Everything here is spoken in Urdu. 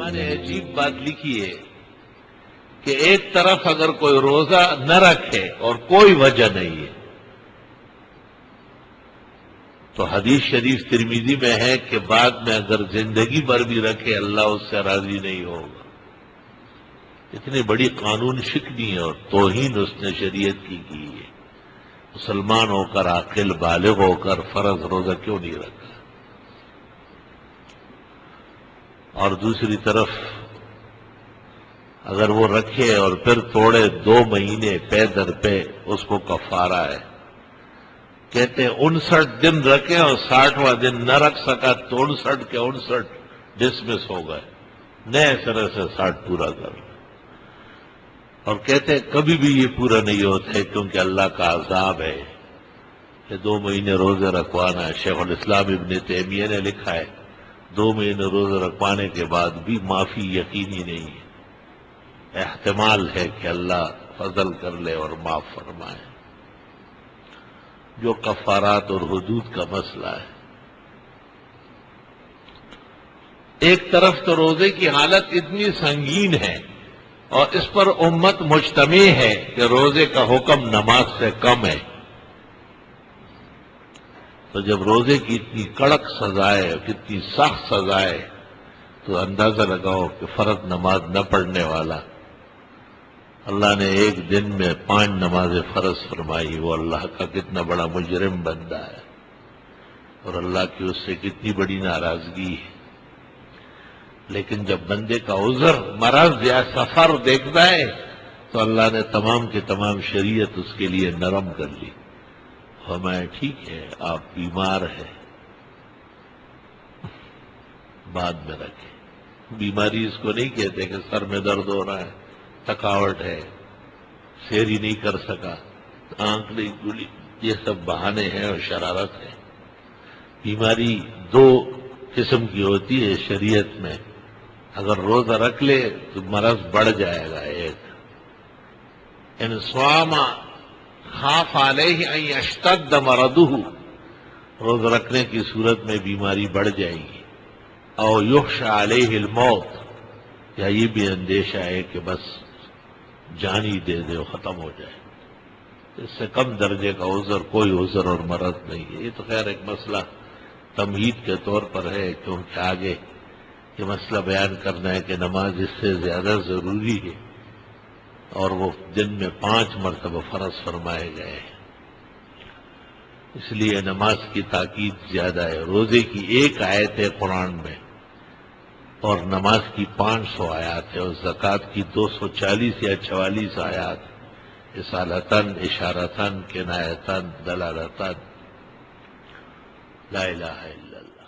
علماء نے عجیب بات لکھی ہے کہ ایک طرف اگر کوئی روزہ نہ رکھے اور کوئی وجہ نہیں ہے تو حدیث شریف ترمذی میں ہے کہ بعد میں اگر زندگی بھر بھی رکھے اللہ اس سے راضی نہیں ہوگا. اتنی بڑی قانون شکنی اور توہین اس نے شریعت کی ہے. مسلمان ہو کر عاقل بالغ ہو کر فرض روزہ کیوں نہیں رکھا؟ اور دوسری طرف اگر وہ رکھے اور پھر توڑے 2 مہینے پے در پہ اس کو کفارہ ہے. کہتے ہیں 59 دن رکھے اور 60واں دن نہ رکھ سکا تو 59 کے 59 ڈسمس ہو گئے، نئے طرح سے 60 پورا کر. اور کہتے ہیں کبھی بھی یہ پورا نہیں ہوتا ہے کیونکہ اللہ کا عذاب ہے کہ 2 مہینے روزے رکھوانا ہے. شیخ الاسلام ابن تیمیہ نے لکھا ہے 2 مہینے روزے رکھوانے کے بعد بھی معافی یقینی نہیں ہے، احتمال ہے کہ اللہ فضل کر لے اور معاف فرمائے. جو کفارات اور حدود کا مسئلہ ہے، ایک طرف تو روزے کی حالت اتنی سنگین ہے اور اس پر امت مجتمع ہے کہ روزے کا حکم نماز سے کم ہے. تو جب روزے کی اتنی کڑک سزائے کتنی سخت سزائے تو اندازہ لگاؤ کہ فرض نماز نہ پڑھنے والا اللہ نے ایک دن میں 5 نمازیں فرض فرمائی، وہ اللہ کا کتنا بڑا مجرم بندہ ہے اور اللہ کی اس سے کتنی بڑی ناراضگی ہے. لیکن جب بندے کا عذر مرض یا سفر دیکھتا ہے تو اللہ نے تمام کے تمام شریعت اس کے لیے نرم کر لی. فرمایا ٹھیک ہے آپ بیمار ہیں بعد میں رکھیں. بیماری اس کو نہیں کہتے کہ سر میں درد ہو رہا ہے، تھکاوٹ ہے، سیری نہیں کر سکا، آنکھ نہیں کھلی، یہ سب بہانے ہیں اور شرارت ہے. بیماری 2 قسم کی ہوتی ہے شریعت میں. اگر روزہ رکھ لے تو مرض بڑھ جائے گا. ایک ان صام خاف علیہ ان یشتد مرضہ، روزہ رکھنے کی صورت میں بیماری بڑھ جائے گی. او یخشى علیہ الموت، یا یہ بھی اندیشہ ہے کہ بس جان ہی دے دے ختم ہو جائے. اس سے کم درجے کا عذر کوئی عذر اور مرض نہیں ہے. یہ تو خیر ایک مسئلہ تمہید کے طور پر ہے کیونکہ آگے یہ مسئلہ بیان کرنا ہے کہ نماز اس سے زیادہ ضروری ہے اور وہ دن میں 5 مرتبہ فرض فرمائے گئے ہیں، اس لیے نماز کی تاکید زیادہ ہے. روزے کی 1 آیت ہے قرآن میں اور نماز کی 500 آیات ہے اور زکوٰۃ کی 240 یا 44 آیات، اصالتاً اشارتاً کنایتاً دلالتاً. لا الہ الا اللہ.